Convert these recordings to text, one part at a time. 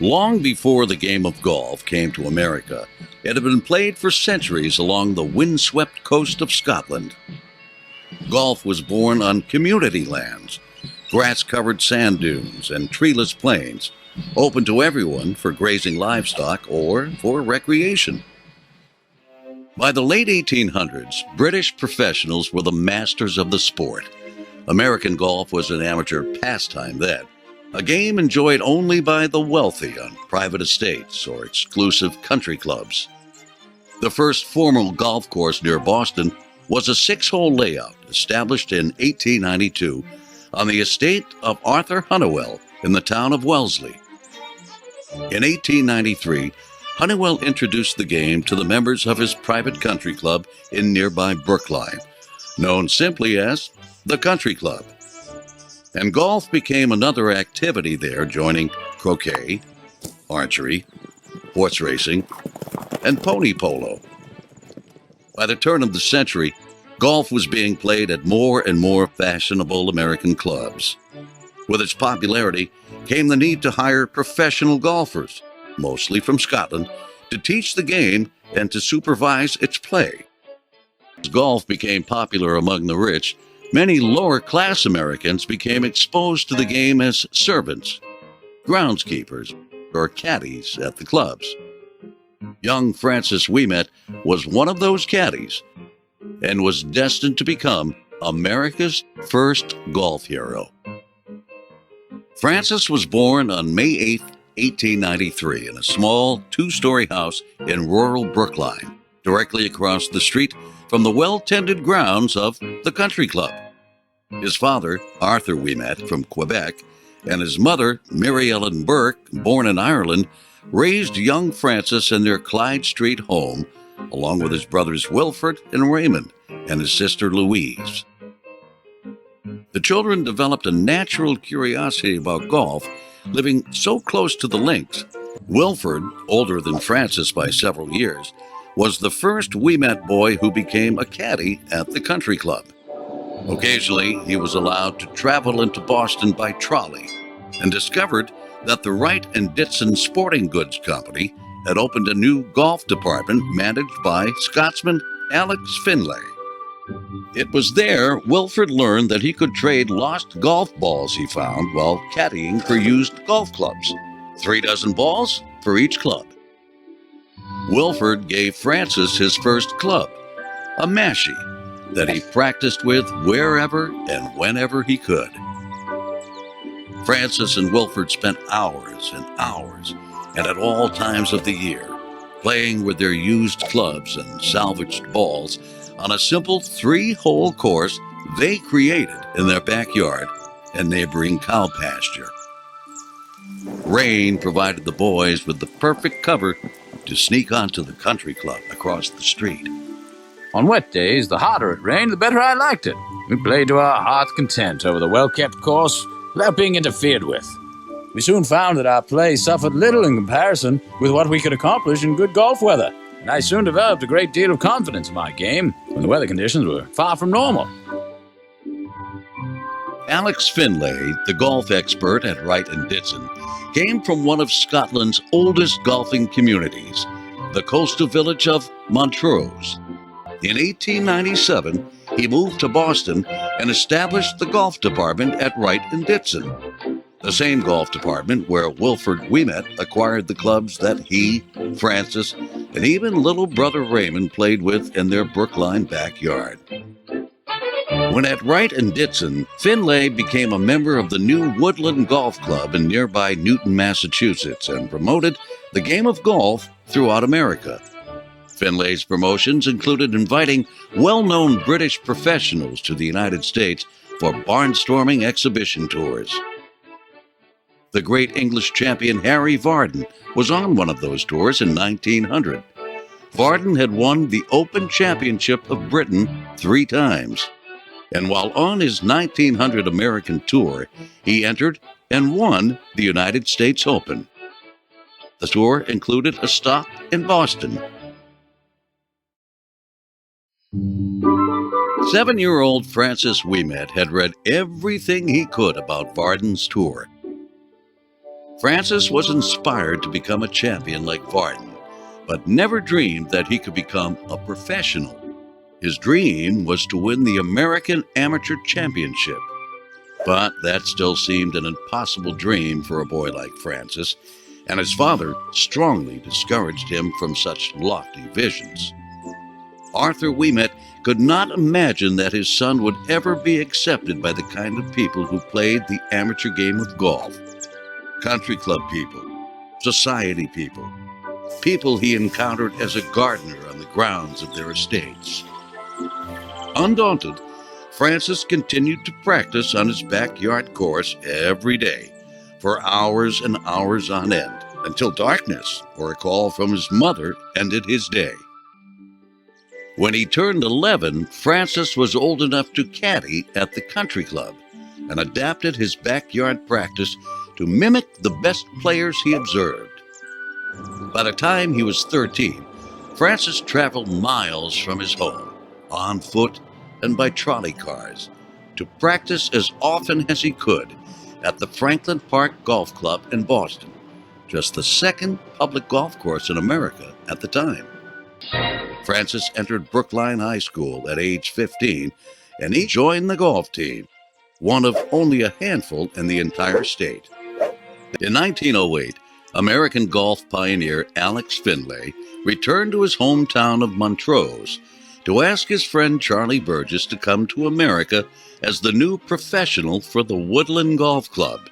Long before the game of golf came to America, it had been played for centuries along the windswept coast of Scotland. Golf was born on community lands, grass-covered sand dunes and treeless plains, open to everyone for grazing livestock or for recreation. By the late 1800s, British professionals were the masters of the sport. American golf was an amateur pastime then, a game enjoyed only by the wealthy on private estates or exclusive country clubs. The first formal golf course near Boston was a 6-hole layout established in 1892 on the estate of Arthur Honeywell in the town of Wellesley. In 1893, Honeywell introduced the game to the members of his private country club in nearby Brookline, known simply as the Country Club. And golf became another activity there, joining croquet, archery, horse racing, and pony polo. By the turn of the century, golf was being played at more and more fashionable American clubs. With its popularity came the need to hire professional golfers, mostly from Scotland, to teach the game and to supervise its play. As golf became popular among the rich, many lower-class Americans became exposed to the game as servants, groundskeepers, or caddies at the clubs. Young Francis Ouimet was one of those caddies and was destined to become America's first golf hero. Francis was born on May 8, 1893, in a small 2-story house in rural Brookline, directly across the street from the well-tended grounds of the Country Club. His father, Arthur Ouimet, from Quebec, and his mother, Mary Ellen Burke, born in Ireland, raised young Francis in their Clyde Street home, along with his brothers Wilfred and Raymond, and his sister Louise. The children developed a natural curiosity about golf, living so close to the links. Wilfred, older than Francis by several years, was the first Ouimet boy who became a caddy at the Country Club. Occasionally, he was allowed to travel into Boston by trolley and discovered that the Wright and Ditson Sporting Goods Company had opened a new golf department managed by Scotsman Alex Finlay. It was there Wilfred learned that he could trade lost golf balls he found while caddying for used golf clubs. 3 dozen balls for each club. Wilfred gave Francis his first club, a mashie, that he practiced with wherever and whenever he could. Francis and Wilfred spent hours and hours, and at all times of the year, playing with their used clubs and salvaged balls on a simple 3-hole course they created in their backyard and neighboring cow pasture. Rain provided the boys with the perfect cover to sneak onto the Country Club across the street. On wet days, the harder it rained, the better I liked it. We played to our heart's content over the well-kept course without being interfered with. We soon found that our play suffered little in comparison with what we could accomplish in good golf weather, and I soon developed a great deal of confidence in my game when the weather conditions were far from normal. Alex Finlay, the golf expert at Wright and Ditson, came from one of Scotland's oldest golfing communities, the coastal village of Montrose. In 1897, he moved to Boston and established the golf department at Wright and Ditson, the same golf department where Wilfred Ouimet acquired the clubs that he, Francis, and even little brother Raymond played with in their Brookline backyard. When at Wright and Ditson, Finlay became a member of the new Woodland Golf Club in nearby Newton, Massachusetts, and promoted the game of golf throughout America. Finlay's promotions included inviting well-known British professionals to the United States for barnstorming exhibition tours. The great English champion Harry Vardon was on one of those tours in 1900. Vardon had won the Open Championship of Britain 3 times. And while on his 1900 American tour, he entered and won the United States Open. The tour included a stop in Boston. 7-year-old Francis Ouimet had read everything he could about Vardon's tour. Francis was inspired to become a champion like Varden, but never dreamed that he could become a professional. His dream was to win the American Amateur Championship. But that still seemed an impossible dream for a boy like Francis, and his father strongly discouraged him from such lofty visions. Arthur Ouimet could not imagine that his son would ever be accepted by the kind of people who played the amateur game of golf. Country club people, society people, people he encountered as a gardener on the grounds of their estates. Undaunted, Francis continued to practice on his backyard course every day, for hours and hours on end, until darkness or a call from his mother ended his day. When he turned 11, Francis was old enough to caddy at the country club and adapted his backyard practice to mimic the best players he observed. By the time he was 13, Francis traveled miles from his home, on foot and by trolley cars, to practice as often as he could at the Franklin Park Golf Club in Boston, just the second public golf course in America at the time. Francis entered Brookline High School at age 15, and he joined the golf team, one of only a handful in the entire state. In 1908, American golf pioneer Alex Finlay returned to his hometown of Montrose to ask his friend Charlie Burgess to come to America as the new professional for the Woodland Golf Club.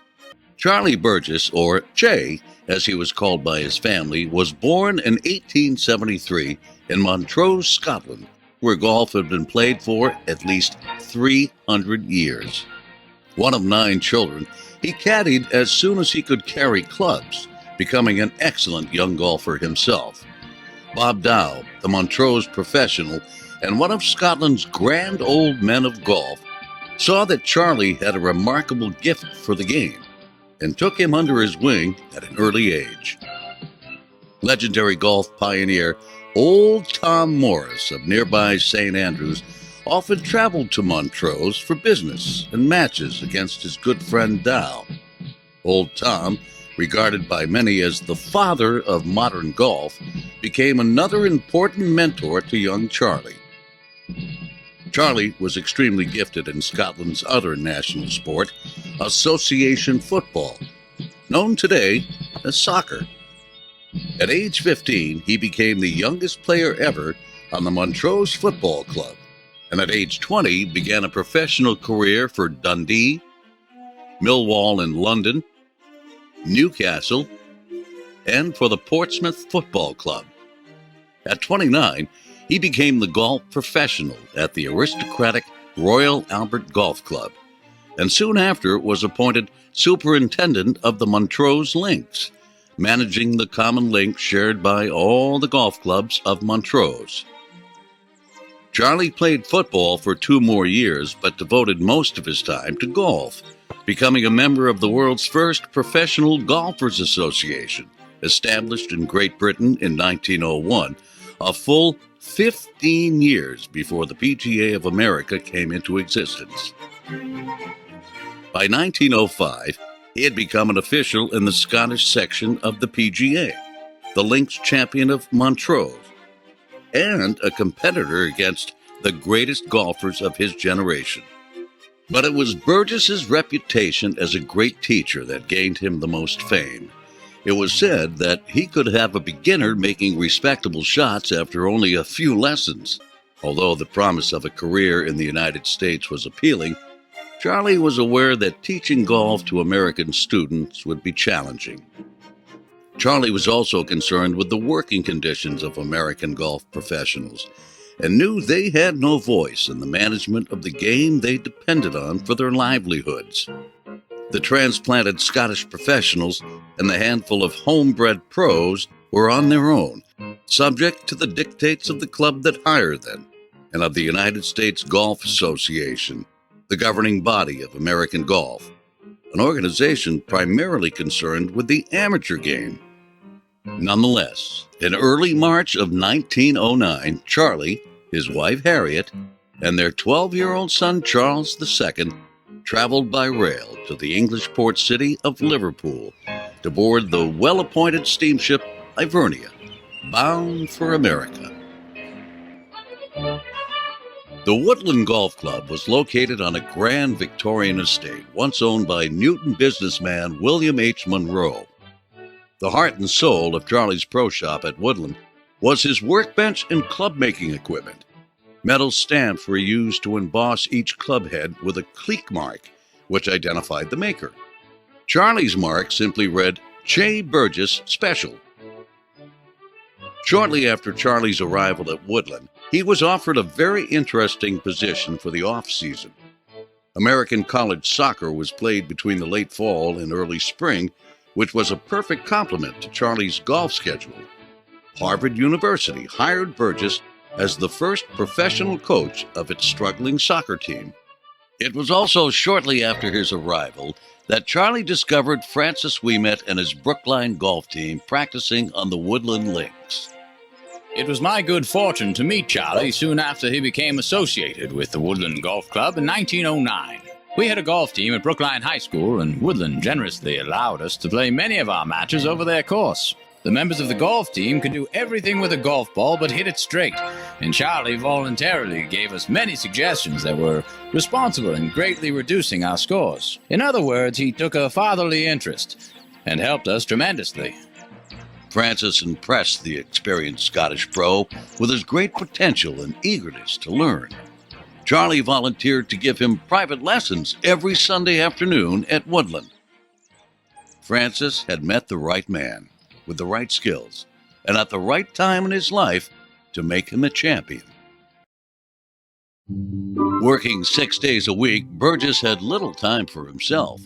Charlie Burgess, or Che, as he was called by his family, was born in 1873 in Montrose, Scotland, where golf had been played for at least 300 years. One of 9 children, he caddied as soon as he could carry clubs, becoming an excellent young golfer himself. Bob Dow, the Montrose professional and one of Scotland's grand old men of golf, saw that Charlie had a remarkable gift for the game and took him under his wing at an early age. Legendary golf pioneer Old Tom Morris of nearby St. Andrews often traveled to Montrose for business and matches against his good friend Dow. Old Tom, regarded by many as the father of modern golf, became another important mentor to young Charlie. Charlie was extremely gifted in Scotland's other national sport, association football, known today as soccer. At age 15, he became the youngest player ever on the Montrose Football Club, and at age 20 began a professional career for Dundee, Millwall in London, Newcastle, and for the Portsmouth Football Club. At 29, he became the golf professional at the aristocratic Royal Albert Golf Club, and soon after was appointed superintendent of the Montrose Links, managing the common link shared by all the golf clubs of Montrose. Charlie played football for 2 more years, but devoted most of his time to golf, becoming a member of the world's first Professional Golfers Association, established in Great Britain in 1901, a full 15 years before the PGA of America came into existence. By 1905, he had become an official in the Scottish section of the PGA, the Links champion of Montrose, and a competitor against the greatest golfers of his generation. But it was Burgess's reputation as a great teacher that gained him the most fame. It was said that he could have a beginner making respectable shots after only a few lessons. Although the promise of a career in the United States was appealing, Charlie was aware that teaching golf to American students would be challenging. Charlie was also concerned with the working conditions of American golf professionals and knew they had no voice in the management of the game they depended on for their livelihoods. The transplanted Scottish professionals and the handful of homebred pros were on their own, subject to the dictates of the club that hired them and of the United States Golf Association, the governing body of American golf, an organization primarily concerned with the amateur game. Nonetheless, in early March of 1909, Charlie, his wife Harriet, and their 12-year-old son Charles II traveled by rail to the English port city of Liverpool to board the well-appointed steamship Ivernia, bound for America. The Woodland Golf Club was located on a grand Victorian estate once owned by Newton businessman William H. Monroe. The heart and soul of Charlie's pro shop at Woodland was his workbench and club-making equipment. Metal stamps were used to emboss each club head with a clique mark, which identified the maker. Charlie's mark simply read, J. Burgess Special. Shortly after Charlie's arrival at Woodland, he was offered a very interesting position for the off-season. American college soccer was played between the late fall and early spring, which was a perfect complement to Charlie's golf schedule. Harvard University hired Burgess as the first professional coach of its struggling soccer team. It was also shortly after his arrival that Charlie discovered Francis Ouimet and his Brookline golf team practicing on the Woodland Links. It was my good fortune to meet Charlie soon after he became associated with the Woodland Golf Club in 1909. We had a golf team at Brookline High School, and Woodland generously allowed us to play many of our matches over their course. The members of the golf team could do everything with a golf ball but hit it straight, and Charlie voluntarily gave us many suggestions that were responsible in greatly reducing our scores. In other words, he took a fatherly interest and helped us tremendously. Francis impressed the experienced Scottish pro with his great potential and eagerness to learn. Charlie volunteered to give him private lessons every Sunday afternoon at Woodland. Francis had met the right man, with the right skills, and at the right time in his life to make him a champion. Working 6 days a week, Burgess had little time for himself.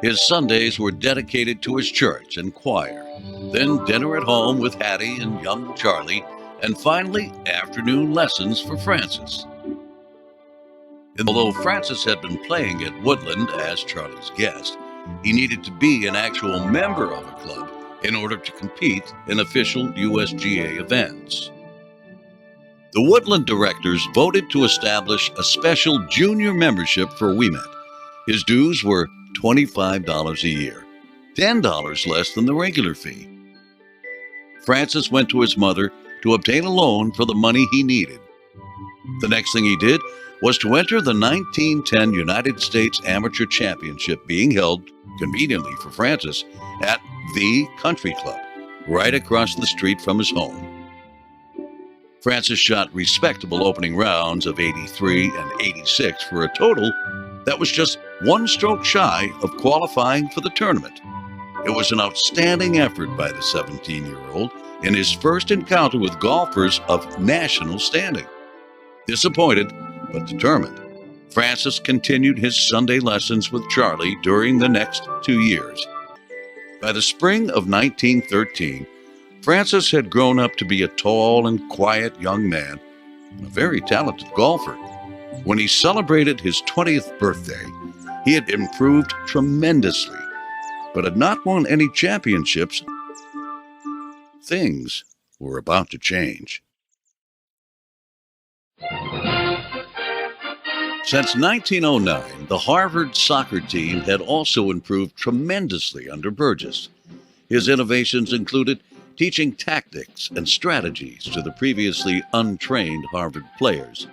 His Sundays were dedicated to his church and choir, then dinner at home with Hattie and young Charlie, and finally afternoon lessons for Francis. Although Francis had been playing at Woodland as Charlie's guest, he needed to be an actual member of a club in order to compete in official USGA events. The Woodland directors voted to establish a special junior membership for Ouimet. His dues were $25 a year, $10 less than the regular fee. Francis went to his mother to obtain a loan for the money he needed. The next thing he did was to enter the 1910 United States Amateur Championship being held, conveniently for Francis, at the Country Club, right across the street from his home. Francis shot respectable opening rounds of 83 and 86 for a total that was just one stroke shy of qualifying for the tournament. It was an outstanding effort by the 17-year-old in his first encounter with golfers of national standing. Disappointed, but determined, Francis continued his Sunday lessons with Charlie during the next 2 years. By the spring of 1913, Francis had grown up to be a tall and quiet young man and a very talented golfer. When he celebrated his 20th birthday, he had improved tremendously, but had not won any championships. Things were about to change. Since 1909, the Harvard soccer team had also improved tremendously under Burgess. His innovations included teaching tactics and strategies to the previously untrained Harvard players.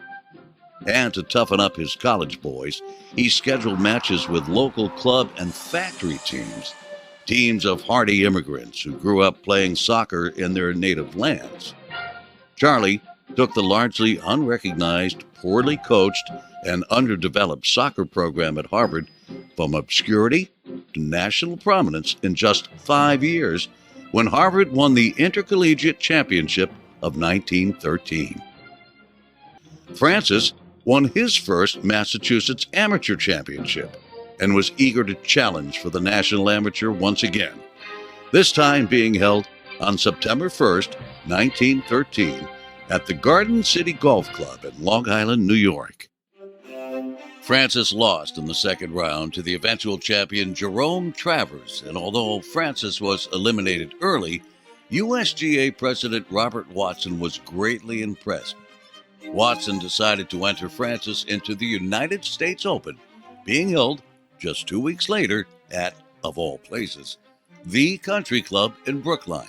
And to toughen up his college boys, he scheduled matches with local club and factory teams, teams of hardy immigrants who grew up playing soccer in their native lands. Charlie took the largely unrecognized, poorly coached, and underdeveloped soccer program at Harvard from obscurity to national prominence in just 5 years when Harvard won the Intercollegiate Championship of 1913. Francis won his first Massachusetts Amateur Championship and was eager to challenge for the National Amateur once again, this time being held on September 1st, 1913, at the Garden City Golf Club in Long Island, New York. Francis lost in the second round to the eventual champion Jerome Travers, and although Francis was eliminated early, USGA President Robert Watson was greatly impressed. Watson decided to enter Francis into the United States Open, being held just 2 weeks later at, of all places, the country club in Brookline.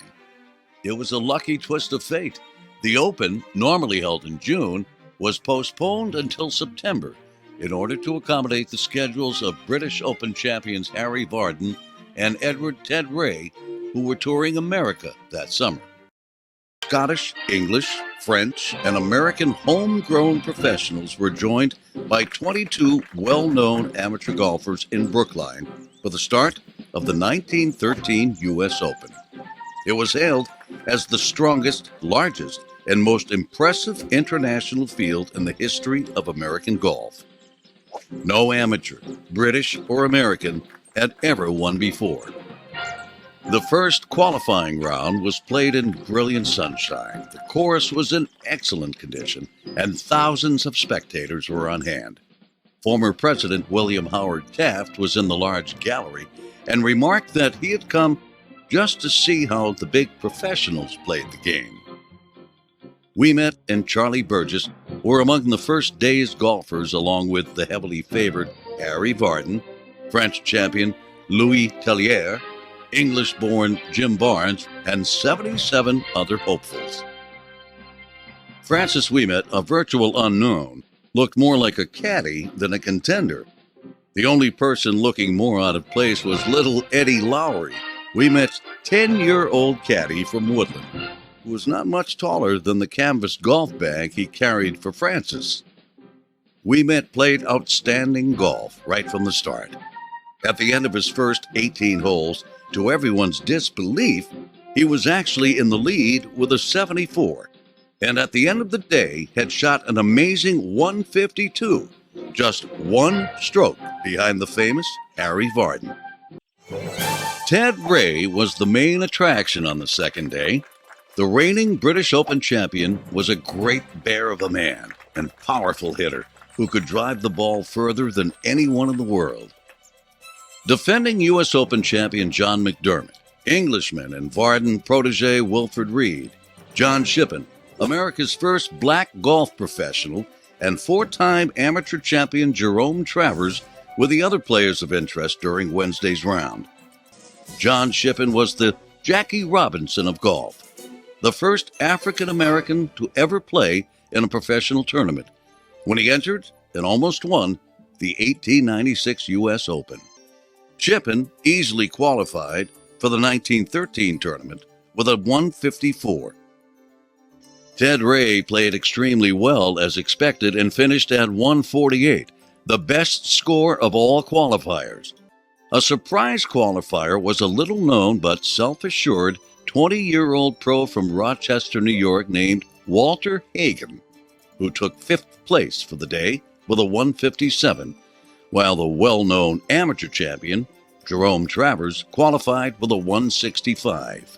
It was a lucky twist of fate. The Open, normally held in June, was postponed until September in order to accommodate the schedules of British Open champions Harry Vardon and Edward Ted Ray, who were touring America that summer. Scottish, English, French, and American homegrown professionals were joined by 22 well-known amateur golfers in Brookline for the start of the 1913 U.S. Open. It was hailed as the strongest, largest, and most impressive international field in the history of American golf. No amateur, British or American, had ever won before. The first qualifying round was played in brilliant sunshine. The course was in excellent condition, and thousands of spectators were on hand. Former President William Howard Taft was in the large gallery and remarked that he had come just to see how the big professionals played the game. Ouimet and Charlie Burgess were among the first day's golfers, along with the heavily favored Harry Vardon, French champion Louis Tellier, English-born Jim Barnes, and 77 other hopefuls. Francis Ouimet, a virtual unknown, looked more like a caddy than a contender. The only person looking more out of place was little Eddie Lowry, Ouimet's 10-year-old caddy from Woodland, who was not much taller than the canvas golf bag he carried for Francis. Ouimet played outstanding golf right from the start. At the end of his first 18 holes, to everyone's disbelief, he was actually in the lead with a 74, and at the end of the day had shot an amazing 152, just one stroke behind the famous Harry Vardon. Ted Ray was the main attraction on the second day. The reigning British Open champion was a great bear of a man and powerful hitter who could drive the ball further than anyone in the world. Defending U.S. Open champion John McDermott, Englishman and Vardon protege Wilfred Reed, John Shippen, America's first black golf professional, and four-time amateur champion Jerome Travers were the other players of interest during Wednesday's round. John Shippen was the Jackie Robinson of golf, the first African-American to ever play in a professional tournament, when he entered and almost won the 1896 U.S. Open. Shippen easily qualified for the 1913 tournament with a 154. Ted Ray played extremely well as expected and finished at 148, the best score of all qualifiers. A surprise qualifier was a little-known but self-assured 20-year-old pro from Rochester, New York named Walter Hagen, who took fifth place for the day with a 157, while the well-known amateur champion, Jerome Travers, qualified with a 165.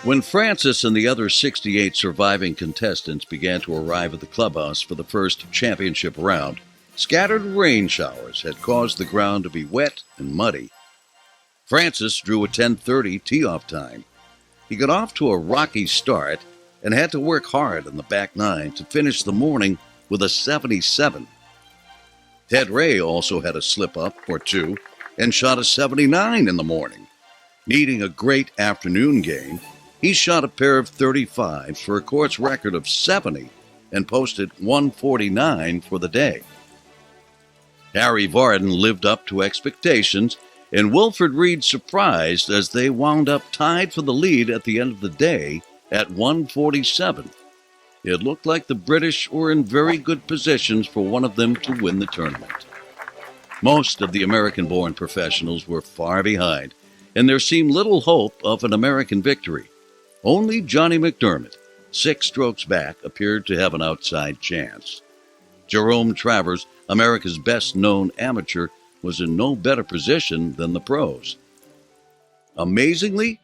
When Francis and the other 68 surviving contestants began to arrive at the clubhouse for the first championship round, scattered rain showers had caused the ground to be wet and muddy. Francis drew a 10:30 tee-off time. He got off to a rocky start and had to work hard in the back nine to finish the morning with a 77. Ted Ray also had a slip-up or two and shot a 79 in the morning. Needing a great afternoon game, he shot a pair of 35s for a course record of 70 and posted 149 for the day. Harry Vardon lived up to expectations, and Wilfred Reed surprised as they wound up tied for the lead at the end of the day at 147. It looked like the British were in very good positions for one of them to win the tournament. Most of the American-born professionals were far behind, and there seemed little hope of an American victory. Only Johnny McDermott, 6 strokes back, appeared to have an outside chance. Jerome Travers, America's best-known amateur, was in no better position than the pros. Amazingly,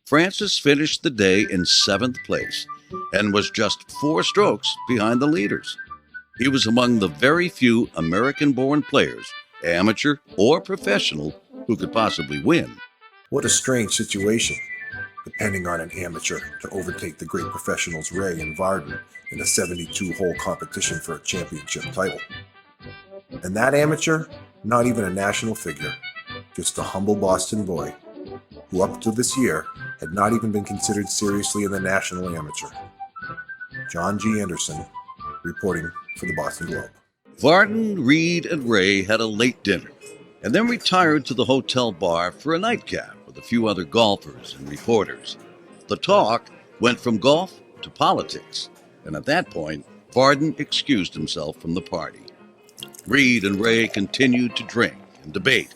Francis finished the day in 7th place and was just 4 strokes behind the leaders. He was among the very few American-born players, amateur or professional, who could possibly win. What a strange situation, depending on an amateur to overtake the great professionals Ray and Vardon in a 72-hole competition for a championship title. And that amateur, not even a national figure. just a humble Boston boy who up to this year had not even been considered seriously in the National Amateur. John G. Anderson, reporting for the Boston Globe. Varden, Reed, and Ray had a late dinner, and then retired to the hotel bar for a nightcap with a few other golfers and reporters. The talk went from golf to politics, and at that point, Varden excused himself from the party. Reed and Ray continued to drink and debate.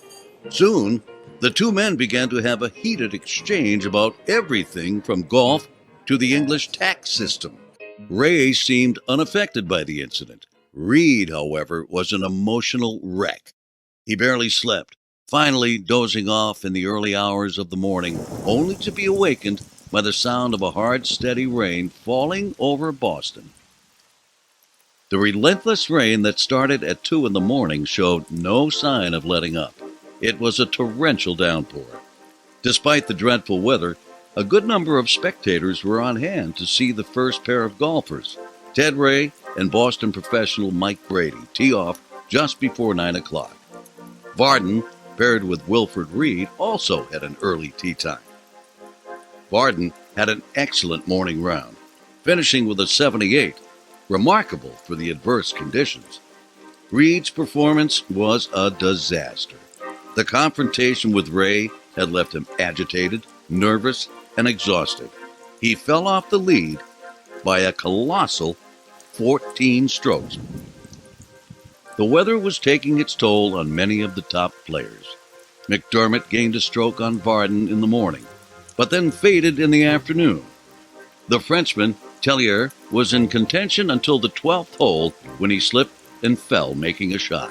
Soon, the two men began to have a heated exchange about everything from golf to the English tax system. Ray seemed unaffected by the incident. Reed, however, was an emotional wreck. He barely slept, finally dozing off in the early hours of the morning, only to be awakened by the sound of a hard, steady rain falling over Boston. The relentless rain that started at 2 in the morning showed no sign of letting up. It was a torrential downpour. Despite the dreadful weather, a good number of spectators were on hand to see the first pair of golfers. Ted Ray and Boston professional Mike Brady tee off just before 9 o'clock. Varden, paired with Wilfred Reed, also had an early tee time. Varden had an excellent morning round, finishing with a 78, remarkable for the adverse conditions. Reed's performance was a disaster. The confrontation with Ray had left him agitated, nervous, and exhausted. He fell off the lead by a colossal 14 strokes. The weather was taking its toll on many of the top players. McDermott gained a stroke on Varden in the morning, but then faded in the afternoon. The Frenchman, Tellier, was in contention until the 12th hole when he slipped and fell making a shot.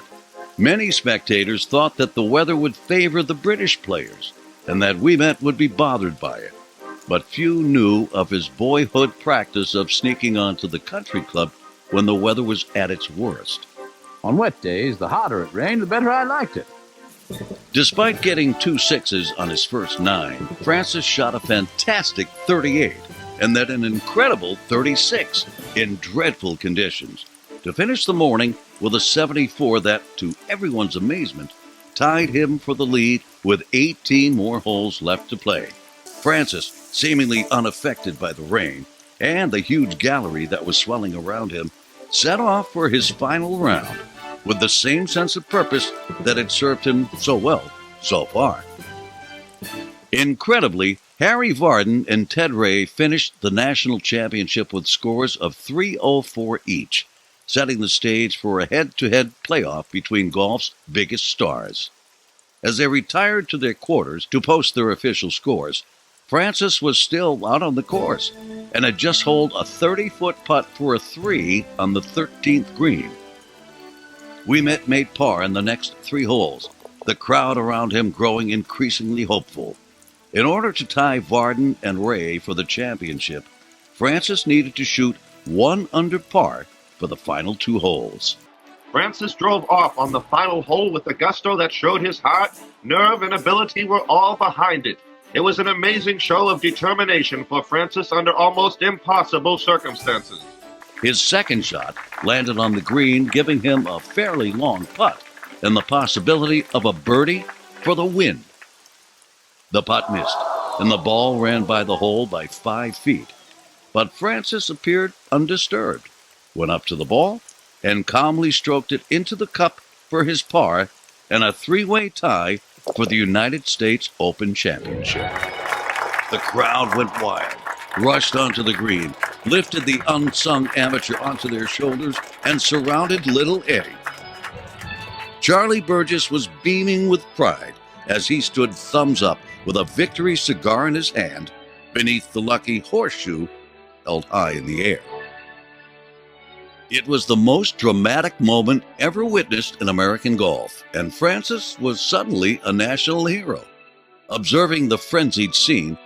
Many spectators thought that the weather would favor the British players and that Ouimet would be bothered by it, but few knew of his boyhood practice of sneaking onto the country club when the weather was at its worst. On wet days, the hotter it rained, the better I liked it. Despite getting 2 sixes on his first 9, Francis shot a fantastic 38 and then an incredible 36 in dreadful conditions, to finish the morning with a 74 that, to everyone's amazement, tied him for the lead with 18 more holes left to play. Francis, seemingly unaffected by the rain and the huge gallery that was swelling around him, set off for his final round with the same sense of purpose that had served him so well so far. Incredibly, Harry Varden and Ted Ray finished the national championship with scores of 304 each, setting the stage for a head-to-head playoff between golf's biggest stars. As they retired to their quarters to post their official scores, Francis was still out on the course and had just holed a 30-foot putt for a 3 on the 13th green. Ouimet made par in the next 3 holes, the crowd around him growing increasingly hopeful. In order to tie Varden and Ray for the championship, Francis needed to shoot 1 under par for the final 2 holes. Francis drove off on the final hole with a gusto that showed his heart, nerve, and ability were all behind it. It was an amazing show of determination for Francis under almost impossible circumstances. His second shot landed on the green, giving him a fairly long putt and the possibility of a birdie for the win. The putt missed, and the ball ran by the hole by 5 feet. But Francis appeared undisturbed, went up to the ball, and calmly stroked it into the cup for his par and a 3-way tie for the United States Open Championship. The crowd went wild, rushed onto the green, lifted the unsung amateur onto their shoulders, and surrounded little Eddie. Charlie Burgess was beaming with pride as he stood thumbs up with a victory cigar in his hand beneath the lucky horseshoe held high in the air. It was the most dramatic moment ever witnessed in American golf, and Francis was suddenly a national hero. Observing the frenzied scene,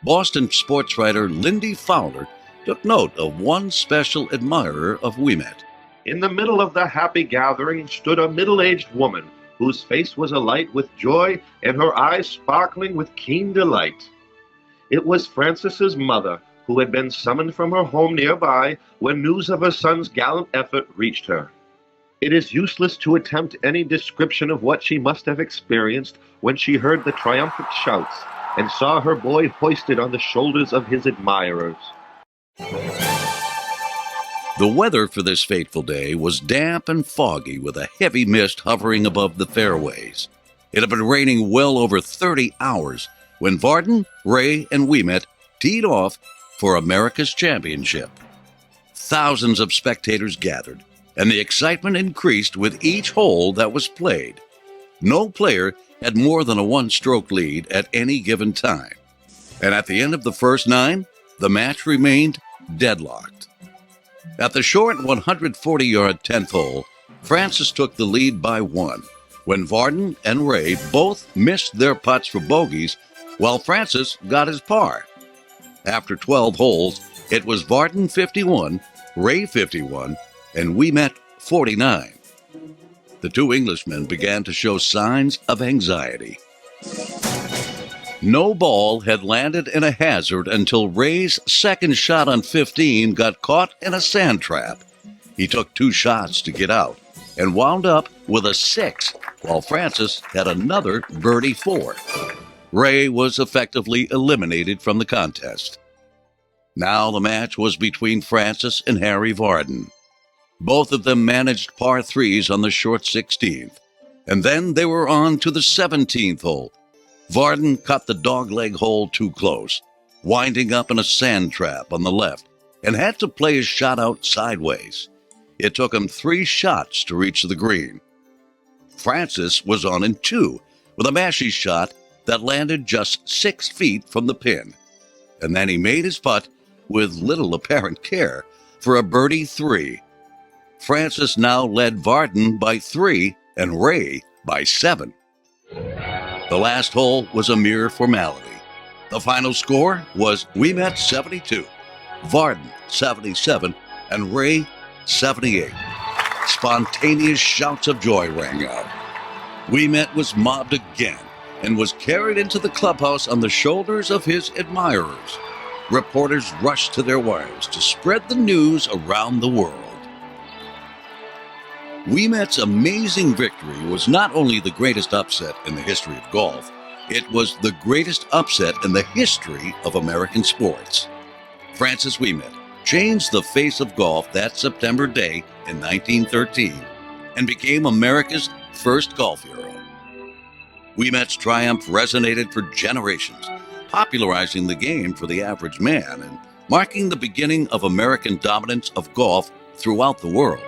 Boston sports writer Lindy Fowler took note of one special admirer of Ouimet. In the middle of the happy gathering stood a middle-aged woman whose face was alight with joy and her eyes sparkling with keen delight. It was Francis's mother, who had been summoned from her home nearby when news of her son's gallant effort reached her. It is useless to attempt any description of what she must have experienced when she heard the triumphant shouts and saw her boy hoisted on the shoulders of his admirers. The weather for this fateful day was damp and foggy with a heavy mist hovering above the fairways. It had been raining well over 30 hours when Varden, Ray, and Ouimet teed off for America's championship. Thousands of spectators gathered, and the excitement increased with each hole that was played. No player had more than a one-stroke lead at any given time. And at the end of the first 9, the match remained deadlocked. At the short 140-yard 10th hole, Francis took the lead by 1, when Varden and Ray both missed their putts for bogeys, while Francis got his par. After 12 holes, it was Varden 51, Ray 51, and Ouimet 49. The two Englishmen began to show signs of anxiety. No ball had landed in a hazard until Ray's second shot on 15 got caught in a sand trap. He took 2 shots to get out and wound up with a 6, while Francis had another birdie 4. Ray was effectively eliminated from the contest. Now the match was between Francis and Harry Varden. Both of them managed par 3s on the short 16th, and then they were on to the 17th hole. Varden cut the dogleg hole too close, winding up in a sand trap on the left, and had to play his shot out sideways. It took him 3 shots to reach the green. Francis was on in 2, with a mashie shot that landed just 6 feet from the pin, and then he made his putt with little apparent care for a birdie 3. Francis now led Varden by 3 and Ray by 7. The last hole was a mere formality. The final score was Ouimet 72, Varden 77, and Ray 78. Spontaneous shouts of joy rang out. Ouimet was mobbed again and was carried into the clubhouse on the shoulders of his admirers. Reporters rushed to their wires to spread the news around the world. Ouimet's amazing victory was not only the greatest upset in the history of golf, it was the greatest upset in the history of American sports. Francis Ouimet changed the face of golf that September day in 1913 and became America's first golf hero. Ouimet's triumph resonated for generations, popularizing the game for the average man and marking the beginning of American dominance of golf throughout the world.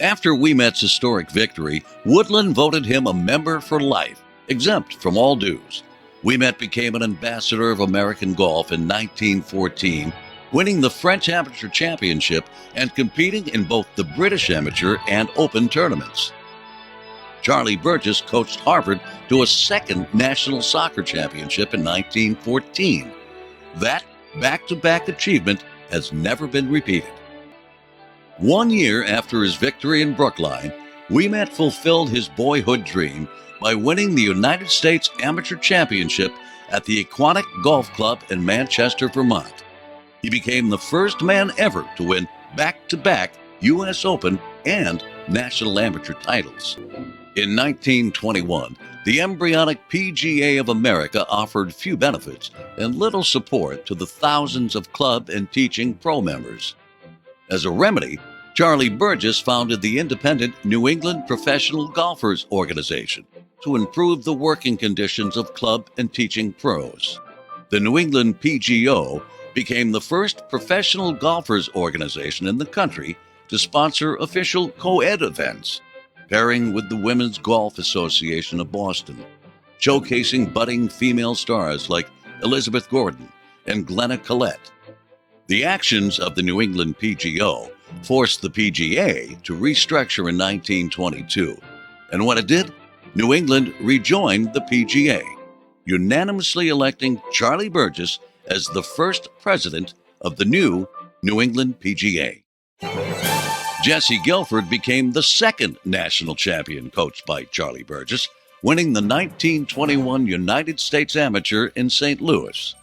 After Ouimet's historic victory, Woodland voted him a member for life, exempt from all dues. Ouimet became an ambassador of American golf in 1914, winning the French Amateur Championship and competing in both the British Amateur and Open tournaments. Charlie Burgess coached Harvard to a second National Soccer Championship in 1914. That back-to-back achievement has never been repeated. 1 year after his victory in Brookline, Ouimet fulfilled his boyhood dream by winning the United States Amateur Championship at the Aquatic Golf Club in Manchester, Vermont. He became the first man ever to win back-to-back U.S. Open and National Amateur titles. In 1921, the embryonic PGA of America offered few benefits and little support to the thousands of club and teaching pro members. As a remedy, Charlie Burgess founded the independent New England Professional Golfers Organization to improve the working conditions of club and teaching pros. The New England PGO became the first professional golfers organization in the country to sponsor official co-ed events, pairing with the Women's Golf Association of Boston, showcasing budding female stars like Elizabeth Gordon and Glenna Collette. The actions of the New England PGO forced the PGA to restructure in 1922, and when it did, New England rejoined the PGA, unanimously electing Charlie Burgess as the first president of the new New England PGA. Jesse Guilford became the second national champion coached by Charlie Burgess, winning the 1921 United States Amateur in St. Louis.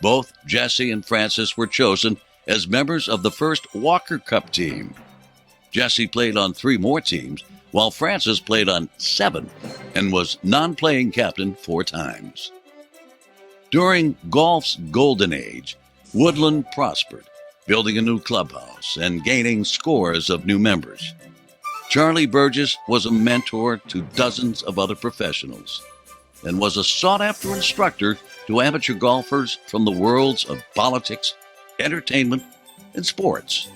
Both Jesse and Francis were chosen as members of the first Walker Cup team. Jesse played on 3 more teams, while Francis played on 7 and was non-playing captain 4 times. During golf's golden age, Woodland prospered, building a new clubhouse and gaining scores of new members. Charlie Burgess was a mentor to dozens of other professionals and was a sought-after instructor to amateur golfers from the worlds of politics, entertainment, and sports.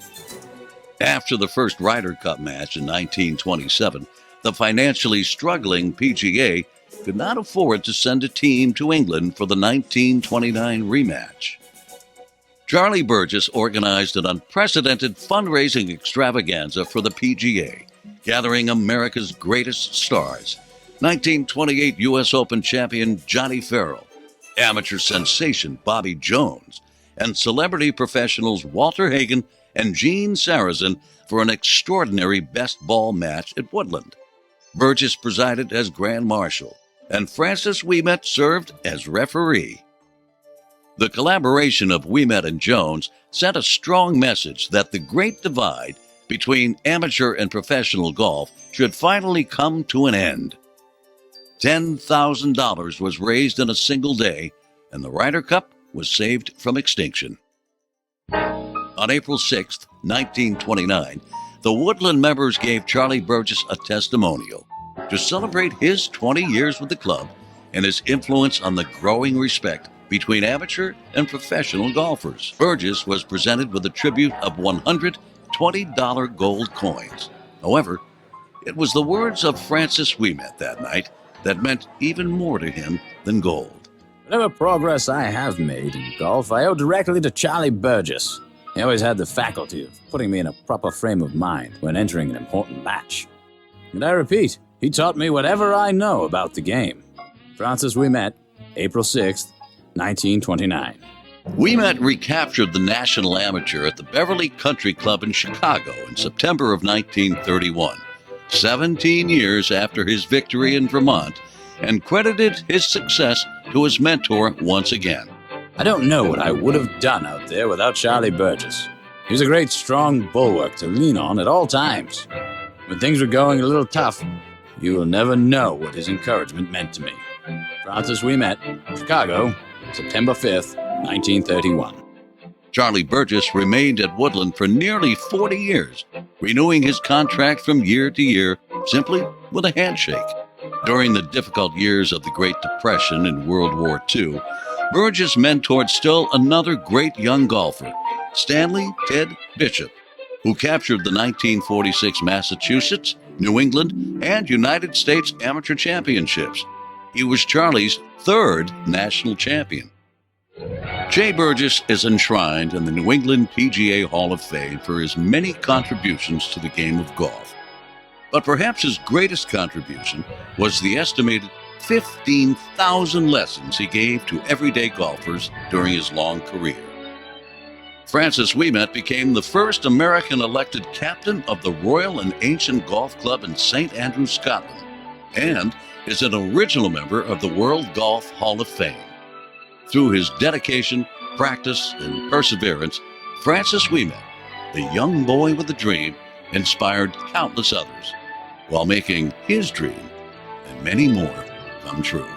After the first Ryder Cup match in 1927, the financially struggling PGA could not afford to send a team to England for the 1929 rematch. Charlie Burgess organized an unprecedented fundraising extravaganza for the PGA, gathering America's greatest stars: 1928 U.S. Open champion Johnny Farrell, amateur sensation Bobby Jones, and celebrity professionals Walter Hagen and Gene Sarazen for an extraordinary best ball match at Woodland. Burgess presided as Grand Marshal, and Francis Ouimet served as referee. The collaboration of Ouimet and Jones sent a strong message that the great divide between amateur and professional golf should finally come to an end. $10,000 was raised in a single day, and the Ryder Cup was saved from extinction. On April 6, 1929, the Woodland members gave Charlie Burgess a testimonial to celebrate his 20 years with the club and his influence on the growing respect between amateur and professional golfers. Burgess was presented with a tribute of 100 $20 gold coins. However, it was the words of Francis Ouimet that night that meant even more to him than gold. Whatever progress I have made in golf, I owe directly to Charlie Burgess. He always had the faculty of putting me in a proper frame of mind when entering an important match. And I repeat, he taught me whatever I know about the game. Francis Ouimet, April 6th, 1929. Ouimet recaptured the National Amateur at the Beverly Country Club in Chicago in September of 1931, 17 years after his victory in Vermont, and credited his success to his mentor once again. I don't know what I would have done out there without Charlie Burgess. He was a great strong bulwark to lean on at all times. When things were going a little tough, you will never know what his encouragement meant to me. Francis Ouimet, Chicago, September 5th, 1931. Charlie Burgess remained at Woodland for nearly 40 years, renewing his contract from year to year simply with a handshake. During the difficult years of the Great Depression and World War II, Burgess mentored still another great young golfer, Stanley Ted Bishop, who captured the 1946 Massachusetts, New England, and United States Amateur Championships. He was Charlie's 3rd national champion. Jay Burgess is enshrined in the New England PGA Hall of Fame for his many contributions to the game of golf. But perhaps his greatest contribution was the estimated 15,000 lessons he gave to everyday golfers during his long career. Francis Ouimet became the first American elected captain of the Royal and Ancient Golf Club in St. Andrews, Scotland, and is an original member of the World Golf Hall of Fame. Through his dedication, practice, and perseverance, Francis Ouimet, the young boy with a dream, inspired countless others, while making his dream and many more come true.